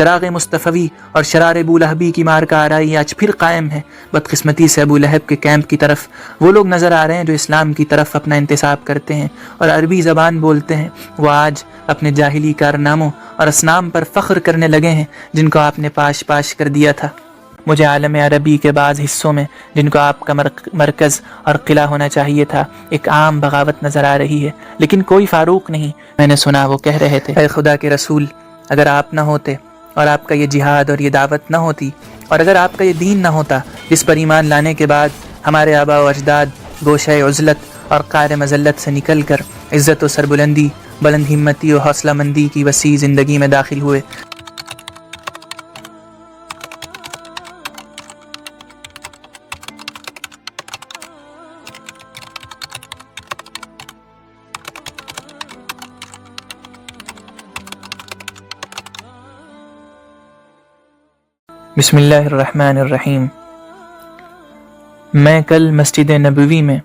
چراغ مصطفی اور شرار ابو لہبی کی مار کا آرائی آج پھر قائم ہے۔ بدقسمتی سے ابو لہب کے کیمپ کی طرف وہ لوگ نظر آ رہے ہیں جو اسلام کی طرف اپنا انتساب کرتے ہیں اور عربی زبان بولتے ہیں۔ وہ آج اپنے جاہلی کارناموں اور اصنام پر فخر کرنے لگے ہیں جن کو آپ نے پاش پاش کر دیا تھا۔ مجھے عالم عربی کے بعض حصوں میں جن کو آپ کا مرکز اور قلعہ ہونا چاہیے تھا ایک عام بغاوت نظر آ رہی ہے، لیکن کوئی فاروق نہیں۔ میں نے سنا وہ کہہ رہے تھے، اے خدا کے رسول، اگر آپ نہ ہوتے اور آپ کا یہ جہاد اور یہ دعوت نہ ہوتی، اور اگر آپ کا یہ دین نہ ہوتا جس پر ایمان لانے کے بعد ہمارے آباء و اجداد گوشہ عزلت اور قعر مذلت سے نکل کر عزت و سربلندی، بلند ہمتی و حوصلہ مندی کی وسیع زندگی میں داخل ہوئے۔ بسم اللہ الرحمن الرحیم۔ میں کل مسجد نبوی میں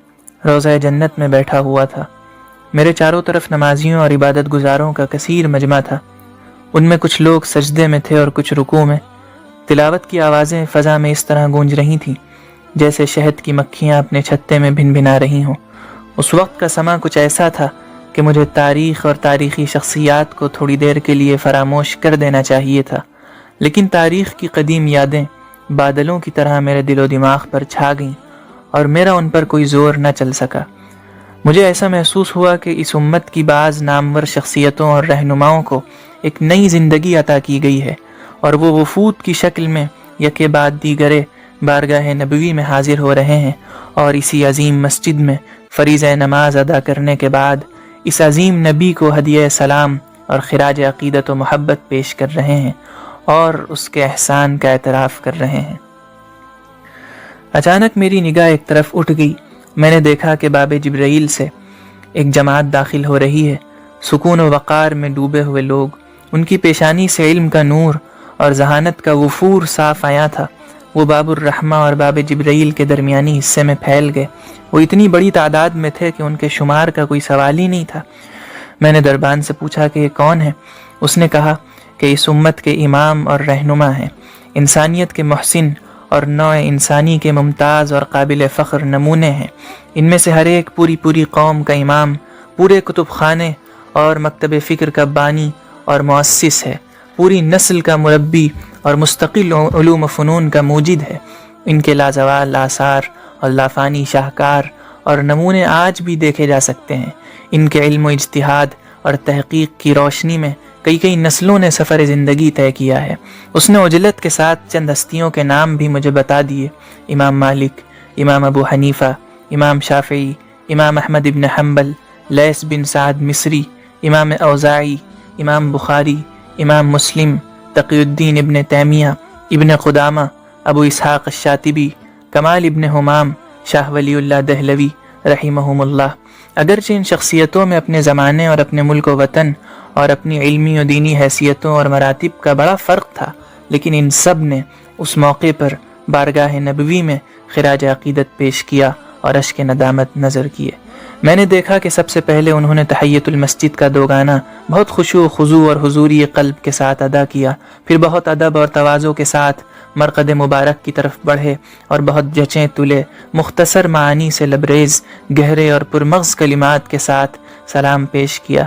روضہ جنت میں بیٹھا ہوا تھا۔ میرے چاروں طرف نمازیوں اور عبادت گزاروں کا کثیر مجمع تھا۔ ان میں کچھ لوگ سجدے میں تھے اور کچھ رکوع میں۔ تلاوت کی آوازیں فضا میں اس طرح گونج رہی تھیں جیسے شہد کی مکھیاں اپنے چھتے میں بھن بھنا رہی ہوں۔ اس وقت کا سماں کچھ ایسا تھا کہ مجھے تاریخ اور تاریخی شخصیات کو تھوڑی دیر کے لیے فراموش کر دینا چاہیے تھا، لیکن تاریخ کی قدیم یادیں بادلوں کی طرح میرے دل و دماغ پر چھا گئیں اور میرا ان پر کوئی زور نہ چل سکا۔ مجھے ایسا محسوس ہوا کہ اس امت کی بعض نامور شخصیتوں اور رہنماؤں کو ایک نئی زندگی عطا کی گئی ہے اور وہ وفود کی شکل میں یکے بعد دیگرے بارگاہ نبوی میں حاضر ہو رہے ہیں اور اسی عظیم مسجد میں فریضہ نماز ادا کرنے کے بعد اس عظیم نبی کو ہدیہ سلام اور خراج عقیدت و محبت پیش کر رہے ہیں اور اس کے احسان کا اعتراف کر رہے ہیں۔ اچانک میری نگاہ ایک طرف اٹھ گئی۔ میں نے دیکھا کہ باب جبرائیل سے ایک جماعت داخل ہو رہی ہے۔ سکون و وقار میں ڈوبے ہوئے لوگ، ان کی پیشانی سے علم کا نور اور ذہانت کا وفور صاف آیا تھا۔ وہ باب الرحمہ اور باب جبرائیل کے درمیانی حصے میں پھیل گئے۔ وہ اتنی بڑی تعداد میں تھے کہ ان کے شمار کا کوئی سوال ہی نہیں تھا۔ میں نے دربان سے پوچھا کہ یہ کون ہے؟ اس نے کہا کہ اس امت کے امام اور رہنما ہیں، انسانیت کے محسن اور نوع انسانی کے ممتاز اور قابل فخر نمونے ہیں۔ ان میں سے ہر ایک پوری قوم کا امام، پورے کتب خانے اور مکتب فکر کا بانی اور مؤسس ہے، پوری نسل کا مربی اور مستقل علوم و فنون کا موجد ہے۔ ان کے لازوال آثار اور لافانی شاہکار اور نمونے آج بھی دیکھے جا سکتے ہیں۔ ان کے علم و اجتہاد اور تحقیق کی روشنی میں کئی نسلوں نے سفر زندگی طے کیا ہے۔ اس نے عجلت کے ساتھ چند ہستیوں کے نام بھی مجھے بتا دیے: امام مالک، امام ابو حنیفہ، امام شافعی، امام احمد ابن حنبل، لیث بن سعد مصری، امام اوزاعی، امام بخاری، امام مسلم، تقی الدین ابن تیمیہ، ابن قدامہ، ابو اسحاق الشاطبی، کمال ابن حمام، شاہ ولی اللہ دہلوی رحمہم اللہ۔ اگرچہ ان شخصیتوں میں اپنے زمانے اور اپنے ملک و وطن اور اپنی علمی و دینی حیثیتوں اور مراتب کا بڑا فرق تھا، لیکن ان سب نے اس موقع پر بارگاہ نبوی میں خراج عقیدت پیش کیا اور اشک ندامت نظر کیے۔ میں نے دیکھا کہ سب سے پہلے انہوں نے تحیۃ المسجد کا دو گانہ بہت خشوع و خضوع اور حضوری قلب کے ساتھ ادا کیا، پھر بہت ادب اور تواضع کے ساتھ مرقد مبارک کی طرف بڑھے اور بہت جچیں تلے مختصر معانی سے لبریز گہرے اور پرمغز کلمات کے ساتھ سلام پیش کیا۔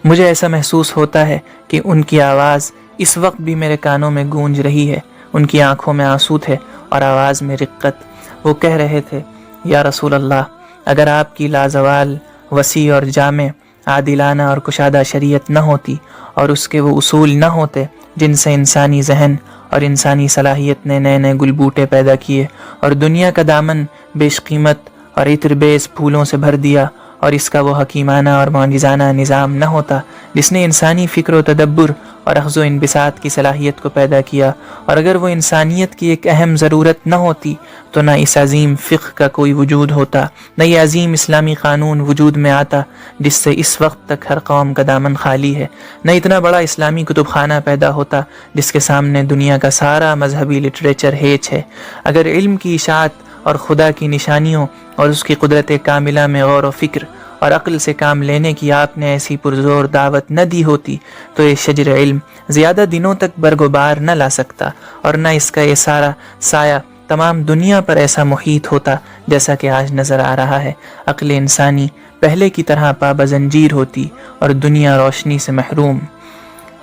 مجھے ایسا محسوس ہوتا ہے کہ ان کی آواز اس وقت بھی میرے کانوں میں گونج رہی ہے۔ ان کی آنکھوں میں آنسو تھے اور آواز میں رقت۔ وہ کہہ رہے تھے: یا رسول اللہ، اگر آپ کی لازوال، وسیع اور جامع، عادلانہ اور کشادہ شریعت نہ ہوتی اور اس کے وہ اصول نہ ہوتے جن سے انسانی ذہن اور انسانی صلاحیت نے نئے گل بوٹے پیدا کیے اور دنیا کا دامن بیش قیمت اور عطر بیز پھولوں سے بھر دیا، اور اس کا وہ حکیمانہ اور معجزانہ نظام نہ ہوتا جس نے انسانی فکر و تدبر اور اخذ و انبساط کی صلاحیت کو پیدا کیا، اور اگر وہ انسانیت کی ایک اہم ضرورت نہ ہوتی تو نہ اس عظیم فقہ کا کوئی وجود ہوتا، نہ یہ عظیم اسلامی قانون وجود میں آتا جس سے اس وقت تک ہر قوم کا دامن خالی ہے، نہ اتنا بڑا اسلامی کتب خانہ پیدا ہوتا جس کے سامنے دنیا کا سارا مذہبی لٹریچر ہیچ ہے۔ اگر علم کی اشاعت اور خدا کی نشانیوں اور اس کی قدرت کاملہ میں غور و فکر اور عقل سے کام لینے کی آپ نے ایسی پرزور دعوت نہ دی ہوتی تو یہ شجر علم زیادہ دنوں تک برگ و بار نہ لا سکتا، اور نہ اس کا یہ سارا سایہ تمام دنیا پر ایسا محیط ہوتا جیسا کہ آج نظر آ رہا ہے۔ عقل انسانی پہلے کی طرح پابزنجیر ہوتی اور دنیا روشنی سے محروم۔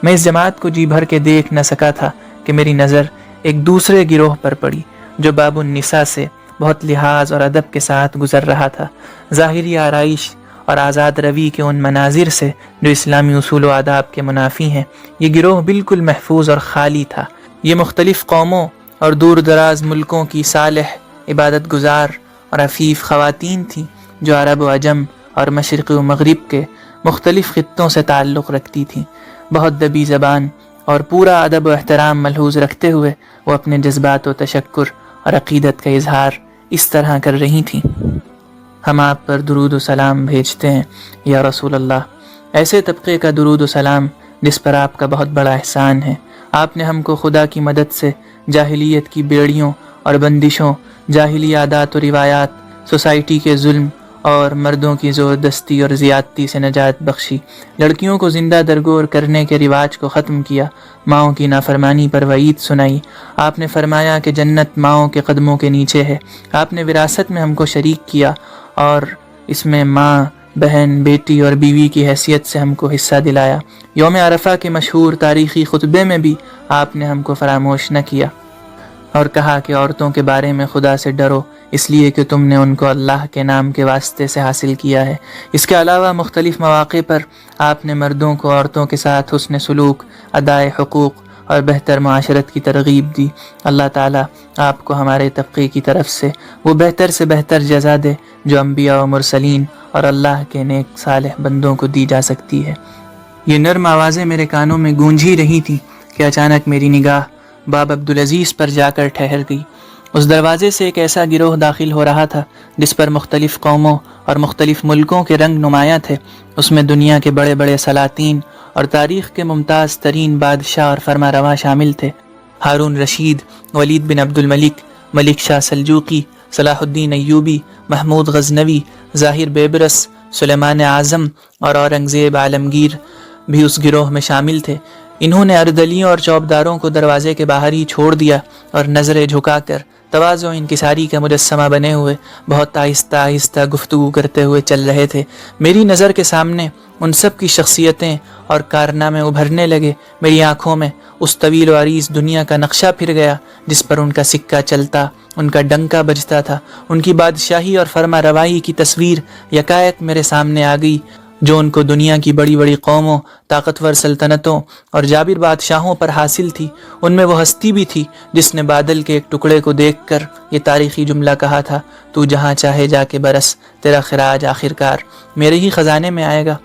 میں اس جماعت کو جی بھر کے دیکھ نہ سکا تھا کہ میری نظر ایک دوسرے گروہ پر پڑی جو باب النساء سے بہت لحاظ اور ادب کے ساتھ گزر رہا تھا۔ ظاہری آرائش اور آزاد روی کے ان مناظر سے جو اسلامی اصول و آداب کے منافی ہیں، یہ گروہ بالکل محفوظ اور خالی تھا۔ یہ مختلف قوموں اور دور دراز ملکوں کی صالح، عبادت گزار اور عفیف خواتین تھیں جو عرب و عجم اور مشرق و مغرب کے مختلف خطوں سے تعلق رکھتی تھیں۔ بہت دبی زبان اور پورا ادب و احترام ملحوظ رکھتے ہوئے وہ اپنے جذبات و تشکر اور عقیدت کا اظہار اس طرح کر رہی تھیں: ہم آپ پر درود و سلام بھیجتے ہیں یا رسول اللہ، ایسے طبقے کا درود و سلام جس پر آپ کا بہت بڑا احسان ہے۔ آپ نے ہم کو خدا کی مدد سے جاہلیت کی بیڑیوں اور بندشوں، جاہلی عادات و روایات، سوسائٹی کے ظلم اور مردوں کی زوردستی اور زیادتی سے نجات بخشی، لڑکیوں کو زندہ درگور کرنے کے رواج کو ختم کیا، ماؤں کی نافرمانی پر وعید سنائی۔ آپ نے فرمایا کہ جنت ماؤں کے قدموں کے نیچے ہے۔ آپ نے وراثت میں ہم کو شریک کیا اور اس میں ماں، بہن، بیٹی اور بیوی کی حیثیت سے ہم کو حصہ دلایا۔ یوم عرفہ کے مشہور تاریخی خطبے میں بھی آپ نے ہم کو فراموش نہ کیا اور کہا کہ عورتوں کے بارے میں خدا سے ڈرو، اس لیے کہ تم نے ان کو اللہ کے نام کے واسطے سے حاصل کیا ہے۔ اس کے علاوہ مختلف مواقع پر آپ نے مردوں کو عورتوں کے ساتھ حسن سلوک، ادائے حقوق اور بہتر معاشرت کی ترغیب دی۔ اللہ تعالیٰ آپ کو ہمارے طبقے کی طرف سے وہ بہتر سے بہتر جزا دے جو انبیاء و مرسلین اور اللہ کے نیک صالح بندوں کو دی جا سکتی ہے۔ یہ نرم آوازیں میرے کانوں میں گونج ہی رہی تھیں کہ اچانک میری نگاہ باب عبدالعزیز پر جا کر ٹھہر گئی۔ اس دروازے سے ایک ایسا گروہ داخل ہو رہا تھا جس پر مختلف قوموں اور مختلف ملکوں کے رنگ نمایاں تھے۔ اس میں دنیا کے بڑے بڑے سلاطین اور تاریخ کے ممتاز ترین بادشاہ اور فرما روا شامل تھے: ہارون رشید، ولید بن عبد الملک، ملک شاہ سلجوقی، صلاح الدین ایوبی، محمود غزنوی، ظاہر بیبرس، سلیمان اعظم اور اورنگزیب عالمگیر بھی اس گروہ میں شامل تھے۔ انہوں نے اردلیوں اور چوبداروں کو دروازے کے باہر ہی چھوڑ دیا اور نظریں جھکا کر تواضع و انکساری کا مجسمہ بنے ہوئے بہت آہستہ آہستہ گفتگو کرتے ہوئے چل رہے تھے۔ میری نظر کے سامنے ان سب کی شخصیتیں اور کارنامے ابھرنے لگے۔ میری آنکھوں میں اس طویل و عریض دنیا کا نقشہ پھر گیا جس پر ان کا سکہ چلتا، ان کا ڈنکا بجتا تھا۔ ان کی بادشاہی اور فرما روائی کی تصویر یکایک میرے سامنے آ گئی جو ان کو دنیا کی بڑی بڑی قوموں، طاقتور سلطنتوں اور جابر بادشاہوں پر حاصل تھی۔ ان میں وہ ہستی بھی تھی جس نے بادل کے ایک ٹکڑے کو دیکھ کر یہ تاریخی جملہ کہا تھا: تو جہاں چاہے جا کے برس، تیرا خراج آخرکار میرے ہی خزانے میں آئے گا۔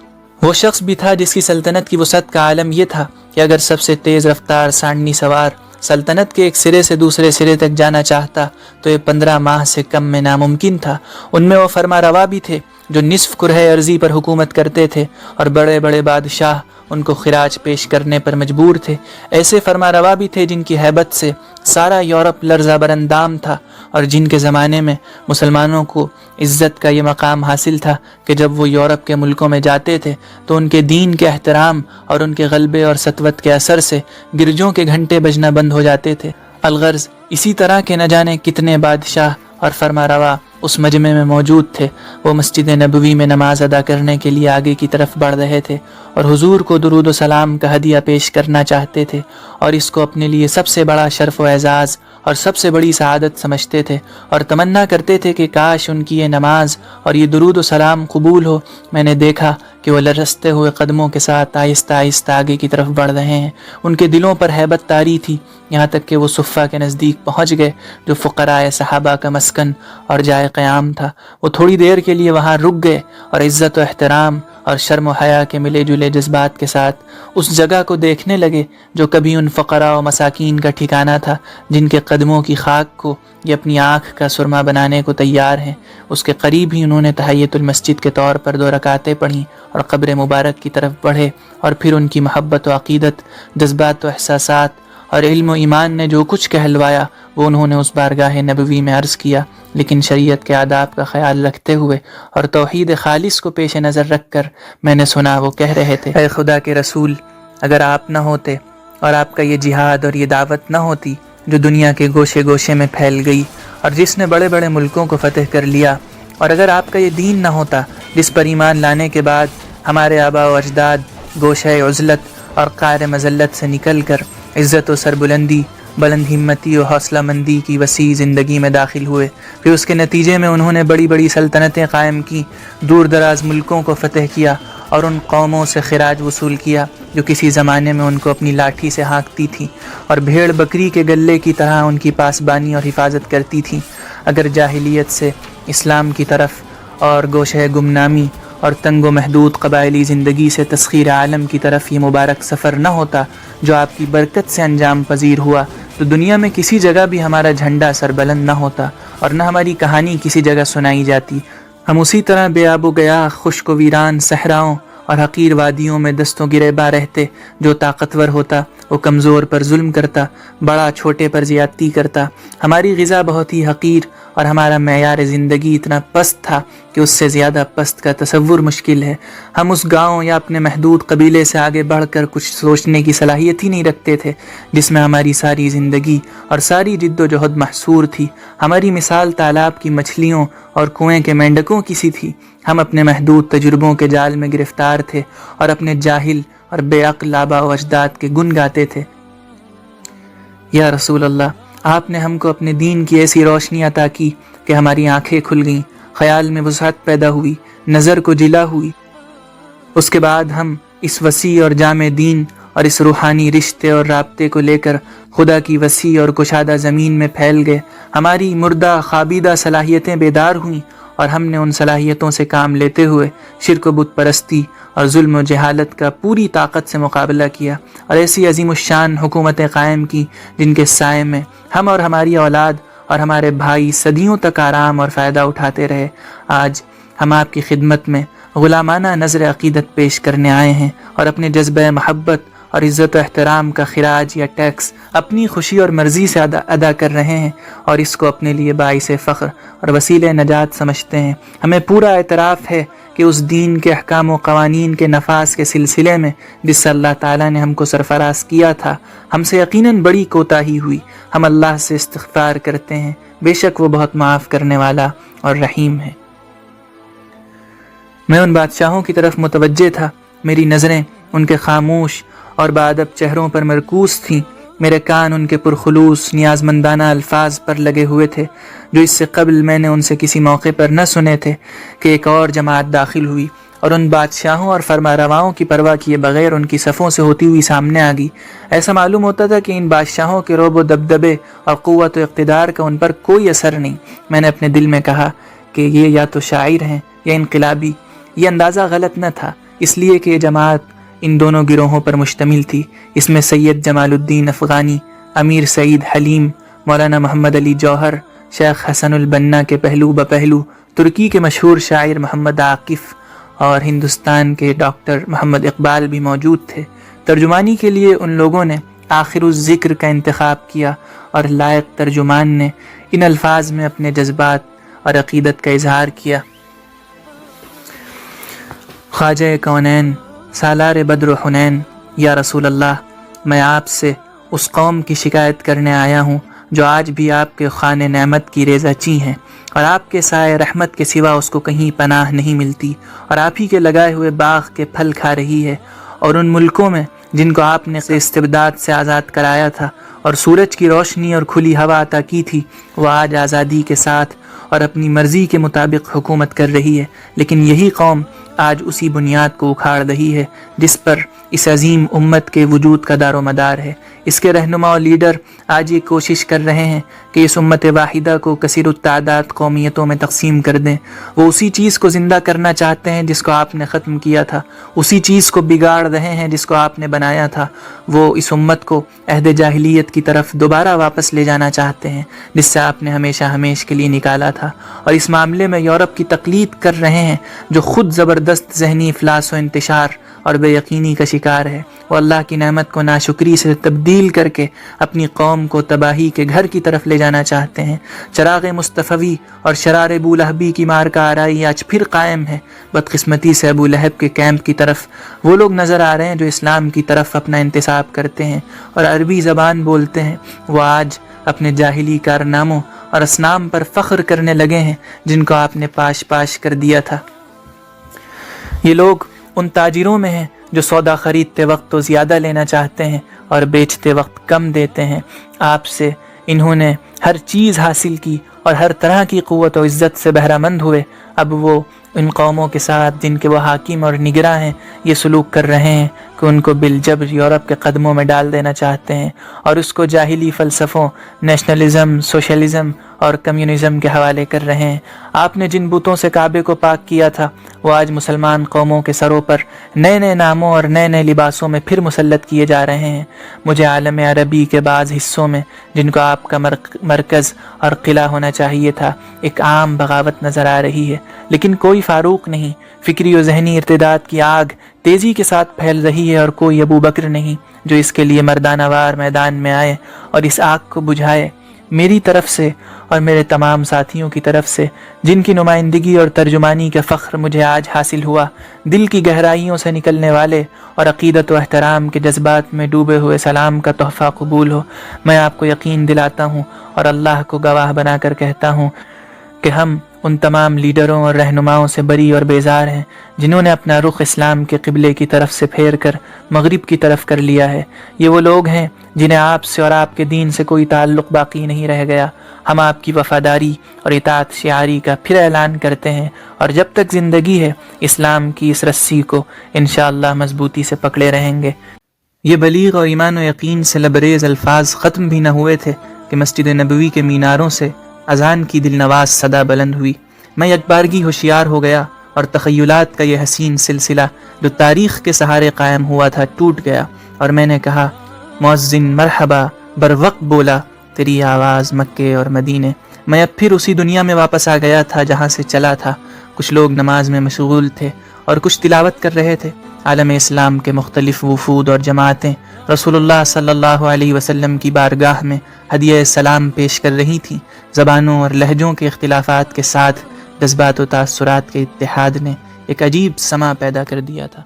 وہ شخص بھی تھا جس کی سلطنت کی وسعت کا عالم یہ تھا کہ اگر سب سے تیز رفتار سانڈنی سوار سلطنت کے ایک سرے سے دوسرے سرے تک جانا چاہتا تو یہ 15 ماہ سے کم میں ناممکن تھا۔ ان میں وہ فرما روا بھی تھے جو نصف کرۂ ارضی پر حکومت کرتے تھے اور بڑے بڑے بادشاہ ان کو خراج پیش کرنے پر مجبور تھے۔ ایسے فرما روا بھی تھے جن کی ہیبت سے سارا یورپ لرزہ برندام تھا اور جن کے زمانے میں مسلمانوں کو عزت کا یہ مقام حاصل تھا کہ جب وہ یورپ کے ملکوں میں جاتے تھے تو ان کے دین کے احترام اور ان کے غلبے اور سطوت کے اثر سے گرجوں کے گھنٹے بجنا بند ہو جاتے تھے۔ الغرض اسی طرح کے نہ جانے کتنے بادشاہ اور فرما روا اس مجمع میں موجود تھے۔ وہ مسجد نبوی میں نماز ادا کرنے کے لیے آگے کی طرف بڑھ رہے تھے اور حضور کو درود و سلام کا ہدیہ پیش کرنا چاہتے تھے اور اس کو اپنے لیے سب سے بڑا شرف و اعزاز اور سب سے بڑی سعادت سمجھتے تھے اور تمنا کرتے تھے کہ کاش ان کی یہ نماز اور یہ درود و سلام قبول ہو۔ میں نے دیکھا کہ وہ لرزتے ہوئے قدموں کے ساتھ آہستہ آہستہ آگے کی طرف بڑھ رہے ہیں۔ ان کے دلوں پر ہیبت طاری تھی، یہاں تک کہ وہ صفہ کے نزدیک پہنچ گئے جو فقراء صحابہ کا مسکن اور جائے قیام تھا۔ وہ تھوڑی دیر کے لیے وہاں رک گئے اور عزت و احترام اور شرم و حیا کے ملے جلے جذبات کے ساتھ اس جگہ کو دیکھنے لگے جو کبھی ان فقراء و مساکین کا ٹھکانہ تھا جن کے قدموں کی خاک کو یہ اپنی آنکھ کا سرما بنانے کو تیار ہیں۔ اس کے قریب ہی انہوں نے تحیۃ المسجد کے طور پر 2 رکعتیں پڑھیں اور قبر مبارک کی طرف بڑھے اور پھر ان کی محبت و عقیدت، جذبات و احساسات اور علم و ایمان نے جو کچھ کہلوایا وہ انہوں نے اس بارگاہ نبوی میں عرض کیا، لیکن شریعت کے آداب کا خیال رکھتے ہوئے اور توحید خالص کو پیش نظر رکھ کر میں نے سنا وہ کہہ رہے تھے، اے خدا کے رسول، اگر آپ نہ ہوتے اور آپ کا یہ جہاد اور یہ دعوت نہ ہوتی جو دنیا کے گوشے گوشے میں پھیل گئی اور جس نے بڑے بڑے ملکوں کو فتح کر لیا، اور اگر آپ کا یہ دین نہ ہوتا جس پر ایمان لانے کے بعد ہمارے آباء و اجداد گوشہ عزلت اور قعر مذلت سے نکل کر عزت و سربلندی، بلند ہمتی و حوصلہ مندی کی وسیع زندگی میں داخل ہوئے، پھر اس کے نتیجے میں انہوں نے بڑی بڑی سلطنتیں قائم کی، دور دراز ملکوں کو فتح کیا اور ان قوموں سے خراج وصول کیا جو کسی زمانے میں ان کو اپنی لاٹھی سے ہانکتی تھیں اور بھیڑ بکری کے گلے کی طرح ان کی پاسبانی اور حفاظت کرتی تھیں۔ اگر جاہلیت سے اسلام کی طرف اور گوشہ گمنامی اور تنگ و محدود قبائلی زندگی سے تسخیر عالم کی طرف یہ مبارک سفر نہ ہوتا جو آپ کی برکت سے انجام پذیر ہوا، تو دنیا میں کسی جگہ بھی ہمارا جھنڈا سربلند نہ ہوتا اور نہ ہماری کہانی کسی جگہ سنائی جاتی۔ ہم اسی طرح بے آب و گیا، خشک و ویران صحراؤں اور حقیر وادیوں میں دستوں گریباں رہتے۔ جو طاقتور ہوتا وہ کمزور پر ظلم کرتا، بڑا چھوٹے پر زیادتی کرتا۔ ہماری غذا بہت ہی حقیر اور ہمارا معیار زندگی اتنا پست تھا کہ اس سے زیادہ پست کا تصور مشکل ہے۔ ہم اس گاؤں یا اپنے محدود قبیلے سے آگے بڑھ کر کچھ سوچنے کی صلاحیت ہی نہیں رکھتے تھے جس میں ہماری ساری زندگی اور ساری جد و جہد محصور تھی۔ ہماری مثال تالاب کی مچھلیوں اور کنویں کے مینڈکوں کی سی تھی۔ ہم اپنے محدود تجربوں کے جال میں گرفتار تھے اور اپنے جاہل اور بے عقل آباء و اجداد کے گن گاتے تھے۔ یا رسول اللہ، آپ نے ہم کو اپنے دین کی ایسی روشنی عطا کی کہ ہماری آنکھیں کھل گئیں، خیال میں وسعت پیدا ہوئی، نظر کو جلا ہوئی۔ اس کے بعد ہم اس وسیع اور جامع دین اور اس روحانی رشتے اور رابطے کو لے کر خدا کی وسیع اور کشادہ زمین میں پھیل گئے۔ ہماری مردہ خوابیدہ صلاحیتیں بیدار ہوئیں اور ہم نے ان صلاحیتوں سے کام لیتے ہوئے شرک و بت پرستی اور ظلم و جہالت کا پوری طاقت سے مقابلہ کیا اور ایسی عظیم الشان حکومتیں قائم کی جن کے سائے میں ہم اور ہماری اولاد اور ہمارے بھائی صدیوں تک آرام اور فائدہ اٹھاتے رہے۔ آج ہم آپ کی خدمت میں غلامانہ نظر عقیدت پیش کرنے آئے ہیں اور اپنے جذبہ محبت اور عزت و احترام کا خراج یا ٹیکس اپنی خوشی اور مرضی سے ادا کر رہے ہیں اور اس کو اپنے لیے باعث فخر اور وسیلہ نجات سمجھتے ہیں۔ ہمیں پورا اعتراف ہے کہ اس دین کے احکام و قوانین کے نفاذ کے سلسلے میں جس سے اللہ تعالیٰ نے ہم کو سرفراز کیا تھا، ہم سے یقیناً بڑی کوتاہی ہوئی۔ ہم اللہ سے استغفار کرتے ہیں، بے شک وہ بہت معاف کرنے والا اور رحیم ہے۔ میں ان بادشاہوں کی طرف متوجہ تھا، میری نظریں ان کے خاموش اور باادب چہروں پر مرکوز تھیں، میرے کان ان کے پرخلوص نیازمندانہ الفاظ پر لگے ہوئے تھے جو اس سے قبل میں نے ان سے کسی موقع پر نہ سنے تھے کہ ایک اور جماعت داخل ہوئی اور ان بادشاہوں اور فرما رواؤں کی پرواہ کیے بغیر ان کی صفوں سے ہوتی ہوئی سامنے آ گئی۔ ایسا معلوم ہوتا تھا کہ ان بادشاہوں کے رعب و دبدبے اور قوت و اقتدار کا ان پر کوئی اثر نہیں۔ میں نے اپنے دل میں کہا کہ یہ یا تو شاعر ہیں یا انقلابی۔ یہ اندازہ غلط نہ تھا، اس لیے کہ یہ جماعت ان دونوں گروہوں پر مشتمل تھی۔ اس میں سید جمال الدین افغانی، امیر سعید حلیم، مولانا محمد علی جوہر، شیخ حسن البنا کے پہلو بپہلو، ترکی کے مشہور شاعر محمد عاکف اور ہندوستان کے ڈاکٹر محمد اقبال بھی موجود تھے۔ ترجمانی کے لیے ان لوگوں نے آخر الذکر کا انتخاب کیا اور لائق ترجمان نے ان الفاظ میں اپنے جذبات اور عقیدت کا اظہار کیا۔ خواجہ کونین، سالار بدر و حنین، یا رسول اللہ، میں آپ سے اس قوم کی شکایت کرنے آیا ہوں جو آج بھی آپ کے خوان نعمت کی ریزہ چی ہیں اور آپ کے سائے رحمت کے سوا اس کو کہیں پناہ نہیں ملتی اور آپ ہی کے لگائے ہوئے باغ کے پھل کھا رہی ہے، اور ان ملکوں میں جن کو آپ نے استبداد سے آزاد کرایا تھا اور سورج کی روشنی اور کھلی ہوا عطا کی تھی، وہ آج آزادی کے ساتھ اور اپنی مرضی کے مطابق حکومت کر رہی ہے، لیکن یہی قوم آج اسی بنیاد کو اکھاڑ رہی ہے جس پر اس عظیم امت کے وجود کا دار و مدار ہے۔ اس کے رہنما و لیڈر آج یہ کوشش کر رہے ہیں کہ اس امت واحدہ کو کثیر التعداد قومیتوں میں تقسیم کر دیں۔ وہ اسی چیز کو زندہ کرنا چاہتے ہیں جس کو آپ نے ختم کیا تھا، اسی چیز کو بگاڑ رہے ہیں جس کو آپ نے بنایا تھا۔ وہ اس امت کو عہد جاہلیت کی طرف دوبارہ واپس لے جانا چاہتے ہیں جس سے آپ نے ہمیشہ ہمیش کے لیے نکالا تھا، اور اس معاملے میں یورپ کی تقلید کر رہے ہیں جو خود زبردست ذہنی افلاس و انتشار اور بے یقینی کا شکار ہے۔ وہ اللہ کی نعمت کو ناشکری سے تبدیل کر کے اپنی قوم کو تباہی کے گھر کی طرف لے جانا چاہتے ہیں۔ چراغ مصطفی اور شرار ابو لہبی کی مارکہ آرائی آج پھر قائم ہے۔ بدقسمتی سے ابو لہب کے کیمپ کی طرف وہ لوگ نظر آ رہے ہیں جو اسلام کی طرف اپنا انتساب کرتے ہیں اور عربی زبان بولتے ہیں۔ وہ آج اپنے جاہلی کارناموں اور اصنام پر فخر کرنے لگے ہیں جن کو آپ نے پاش پاش کر دیا تھا۔ یہ لوگ ان تاجروں میں ہیں جو سودا خریدتے وقت تو زیادہ لینا چاہتے ہیں اور بیچتے وقت کم دیتے ہیں۔ آپ سے انہوں نے ہر چیز حاصل کی اور ہر طرح کی قوت و عزت سے بہرہ مند ہوئے۔ اب وہ ان قوموں کے ساتھ جن کے وہ حاکم اور نگراں ہیں یہ سلوک کر رہے ہیں کہ ان کو بالجبر یورپ کے قدموں میں ڈال دینا چاہتے ہیں اور اس کو جاہلی فلسفوں نیشنلزم، سوشلزم اور کمیونزم کے حوالے کر رہے ہیں۔ آپ نے جن بتوں سے کعبے کو پاک کیا تھا وہ آج مسلمان قوموں کے سروں پر نئے نئے ناموں اور نئے نئے لباسوں میں پھر مسلط کیے جا رہے ہیں۔ مجھے عالم عربی کے بعض حصوں میں جن کو آپ کا مرکز اور قلعہ ہونا چاہیے تھا ایک عام بغاوت نظر آ رہی ہے، لیکن کوئی فاروق نہیں۔ فکری و ذہنی ارتداد کی آگ تیزی کے ساتھ پھیل رہی ہے اور کوئی ابو بکر نہیں جو اس کے لیے مردانہ وار میدان میں آئے اور اس آگ کو بجھائے۔ میری طرف سے اور میرے تمام ساتھیوں کی طرف سے جن کی نمائندگی اور ترجمانی کا فخر مجھے آج حاصل ہوا، دل کی گہرائیوں سے نکلنے والے اور عقیدت و احترام کے جذبات میں ڈوبے ہوئے سلام کا تحفہ قبول ہو۔ میں آپ کو یقین دلاتا ہوں اور اللہ کو گواہ بنا کر کہتا ہوں کہ ہم ان تمام لیڈروں اور رہنماؤں سے بری اور بیزار ہیں جنہوں نے اپنا رخ اسلام کے قبلے کی طرف سے پھیر کر مغرب کی طرف کر لیا ہے۔ یہ وہ لوگ ہیں جنہیں آپ سے اور آپ کے دین سے کوئی تعلق باقی نہیں رہ گیا۔ ہم آپ کی وفاداری اور اطاعت شعاری کا پھر اعلان کرتے ہیں اور جب تک زندگی ہے اسلام کی اس رسی کو انشاءاللہ مضبوطی سے پکڑے رہیں گے۔ یہ بلیغ اور ایمان و یقین سے لبریز الفاظ ختم بھی نہ ہوئے تھے کہ مسجد نبوی کے میناروں سے اذان کی دل نواز صدا بلند ہوئی۔ میں یکبارگی ہوشیار ہو گیا اور تخیلات کا یہ حسین سلسلہ جو تاریخ کے سہارے قائم ہوا تھا ٹوٹ گیا اور میں نے کہا، مؤذن مرحبا، بر وقت بولا تیری آواز مکے اور مدینے۔ میں اب پھر اسی دنیا میں واپس آ گیا تھا جہاں سے چلا تھا۔ کچھ لوگ نماز میں مشغول تھے اور کچھ تلاوت کر رہے تھے۔ عالم اسلام کے مختلف وفود اور جماعتیں رسول اللہ صلی اللہ علیہ وسلم کی بارگاہ میں ہدیہ سلام پیش کر رہی تھیں۔ زبانوں اور لہجوں کے اختلافات کے ساتھ جذبات و تاثرات کے اتحاد نے ایک عجیب سما پیدا کر دیا تھا۔